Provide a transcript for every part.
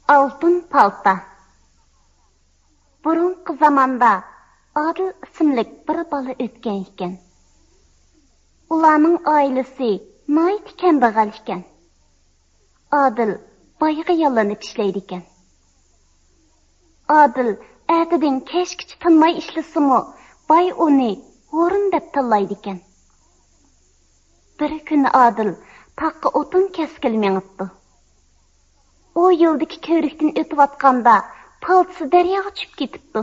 Altın palta. Burunqi zamanda Adil ismlik bir bala ötken ekan. Ularning oilasi nihoyat kambag'al ekan. Adil boyga yollanib ishlaydi ekan. Adil ertadan kechgacha tinmay ishlasimi, boy uni o'rin deb tanlaydi ekan. Bir kuni Adil taqqa o'tin keskil mengibdi. O yo'ldagi ko'rikdan o'tayotganda paltisi daryoga tushib ketibdi.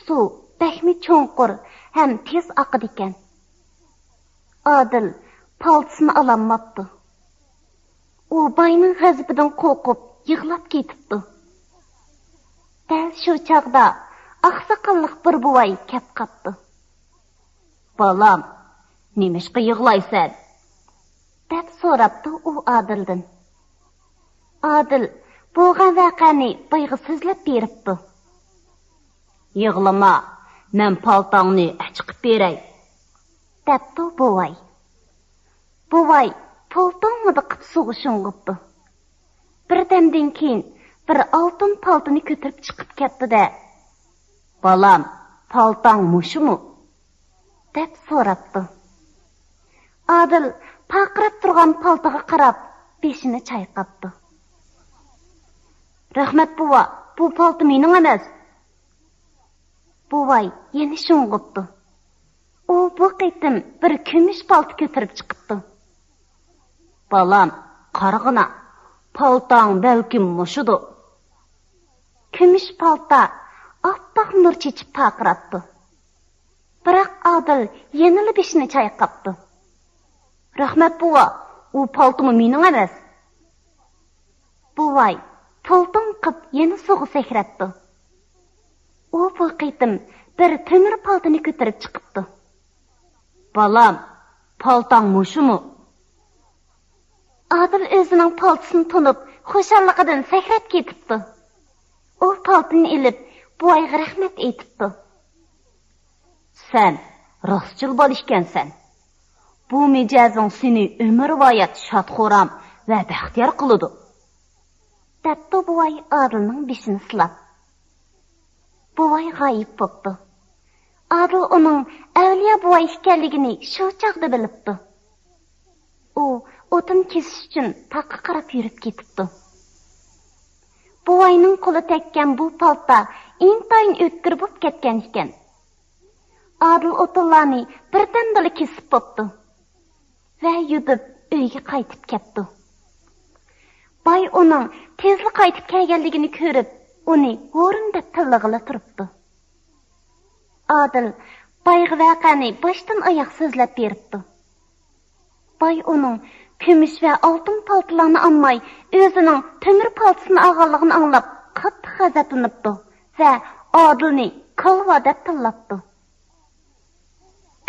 Suv bakmi cho'nqur ham tez oqadi ekan. Adil paltisini ololmabdi. U boyning g'azabidan qo'rqib yig'lab ketibdi. Dal shu chaqda oqsoqolliq bir buvay kep qapti. "Balam, nimishqa yig'laysan?" deb so'rabdi u Adildan. Adil bo'lgan voqeani boyga so'zlab beribdi. "Yig'lama, men paltongni chiqib beray", debdi buvay. Buvay paltongni qilib suvga sho'ng'ibdi. Birdamdan keyin bir oltin paltini ko'tarib chiqib ketdi-da, "Balam, paltong mushumi?" deb so'rabdi. Adil paqirab turgan paltaga qarab beshini chayqabdi. "Rahmat buva, bu palto mening emas." Buvay yana sho'ng'ibdi. U bu qitim bir kumush palto ko'tarib chiqibdi. "Balam, qarag'ina, paltong balkim mushudir." Kumush palto oppoq nur chechib paqirabdi. Biroq Adil yana beshini chayqabdi. "Rahmat buva, u paltomi mening emas." Buvay palton qilib yana suvga sakrabdi. U bu qitim bir temir paltoni ko'tarib chiqibdi. "Balam, paltong mushumi?" Adil o'zining paltisini tunib, xushalligidan sakrab ketibdi. U paltini ilib, buvayga rahmat aytibdi. "Sen rostchil bo'lishgansan. Bu mijozing seni umrvoyat shodxo'ram va baxtiyor qiladi", debdi buvay Adilning beshini silab. Buvay g'oyib bo'ldi. Adil uning avliyo buvay ekanligini shu chaqda bilibdi. U o'tin kesish uchun taqqa qarab yurib ketibdi. Buvayning qo'li tekkan bu palta intayin o'tkir bo'lib ketgan ekan. Adil o'tinlarni birdamdala kesib bo'pti va yudib uyga qaytib ketdi. Boy uning tezlik qaytib kelganligini ko'rib, uni o'rinda tillig'ila turibdi. Adil boyga voqeani boshdan oyoq so'zlab beribdi. Boy uning kumush va oltin paltolarni olmay, o'zining temir paltisini olganligini anglab, qattiq g'azablanibdi va Adilni qalva deb tillabdi.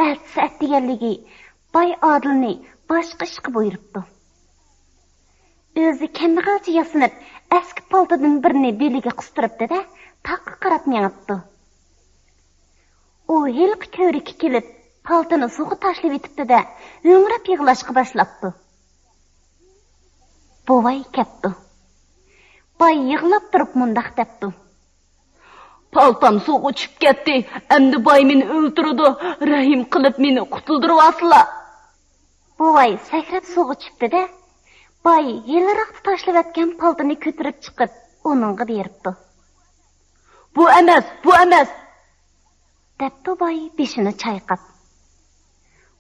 Ertasi deganligi boy Adilni boshqa ishga buyuribdi. O'zi kambag'alcha yasinib, eski paltadan birini beliga qistiribdi-da, taqqa qarab mengibdi. U yilqi ko'rikka kelib, paltini suvga tashlab etibdi-da, ho'ngrab yig'lashga boshlabdi. Buvay ketdi. Boy yig'lab turib mundaq debdi. "Paltam suvga tushib ketdi, endi boy meni o'ltirdi, rahim qilib meni qutuldirasizlar." Buvay sakrab suvga tushibdi-da, boy yiliroqda tashlab etgan paltini ko'tarib chiqib, uningga beribdi. "Bu emas, bu emas", debdi boy beshini chayqab.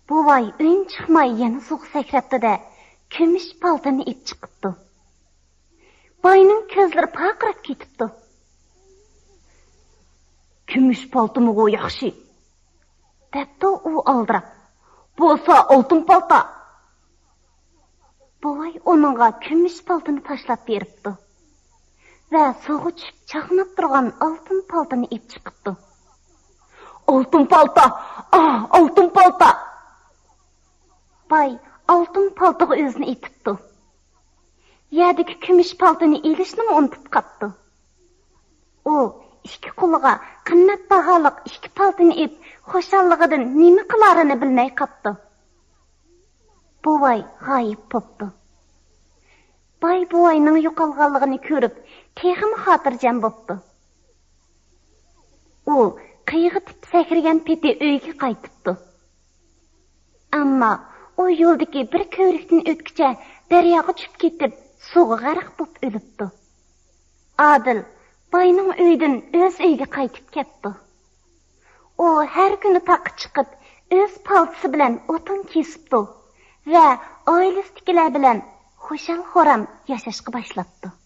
Buvay o'yin chiqmay yana suvga sakrabdi-da, kumush paltini ip chiqibdi. Boyning ko'zlari paqirab ketibdi. "Kumush paltomi o yaxshi", debdi u oldirab. "Bo'lsa oltin palto." Buvay uningga kumush paltini tashlab beribdi va suvga tushib chaqnab turgan oltin paltini ip chiqibdi. "Oltin palto! Oltin palto!" Boy oltin paltoga o'zini etibdi. Yerdagi kumush paltini ilishni unutib qapti. U ikki qo'liga qimmatbaholik ikki paltini ip xushalligidan nima qilarini bilmay qapti. Buvay g'oyib bo'ldi. boy boyning yo'qolganligini ko'rib, texim xotirjam bo'pti. U qiyg'itib sakragan peti uyga qaytibdi. Ammo u yo'ldagi bir ko'rikdan o'tkicha daryoga tushib ketib, suvga g'arq bo'lib o'libdi. Adil boyning uydan o'z uyiga qaytib ketdi. U har kuni taqqa chiqib, o'z paltisi bilan o'tin kesibdi va oilasidagilar bilan xushal-xo'ram yashashga boshlabdi.